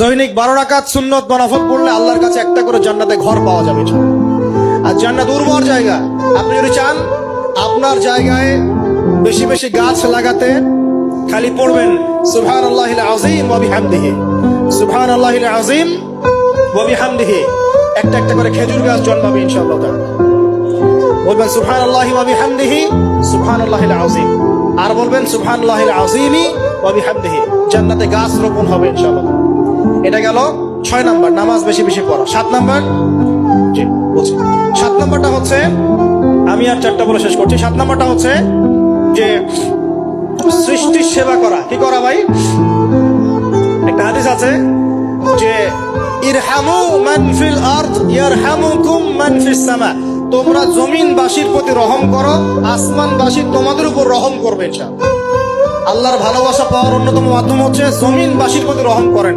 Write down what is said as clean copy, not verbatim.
দৈনিক 12 রাকাত সুন্নত বা নফল পড়লে আল্লাহর কাছে একটা করে জান্নাতে ঘর পাওয়া যাবে। আর জান্নাত উর্বর জায়গা। আপনি যদি চান আপনার জায়গায় বেশি বেশি গাছ লাগাতে, খালি পড়বেন সুবহানাল্লাহিল আযীম ওয়া বিহামদিহি, সুবহানাল্লাহিল আযীম ওয়া বিহামদিহি। একটা একটা করে খেজুর গাছ জন্মাবে ইনশাআল্লাহ তাআলা। বলবেন সুবহানাল্লাহি ওয়া বিহামদিহি, সুবহানাল্লাহিল আযীম। আর বলবেন সুবহানাল্লাহিল আযীমি ওয়া বিহামদিহি। জান্নাতে গাছ রোপণ হবে ইনশাআল্লাহ। এটা গেল 6 নাম্বার, নামাজ বেশি বেশি পড়া। 7 নাম্বার, জি বলছি, 7 নাম্বারটা হচ্ছে, আমি আর 4টা বলে শেষ করছি। 7 নাম্বারটা হচ্ছে যে সৃষ্টির সেবা করা। কি করা ভাই? একটা হাদিস আছে যে ইরহামু মান ফিল আরদ ইয়ারহামুকুম মান ফিস সামা। তোমরা জমিনবাসীর প্রতি রহম করো, আসমানবাসী তোমাদের উপর রহম করবে ইনশাআল্লাহ। আল্লাহর ভালোবাসা পাওয়ার অন্যতম মাধ্যম হচ্ছে জমিনবাসীর প্রতি রহম করেন।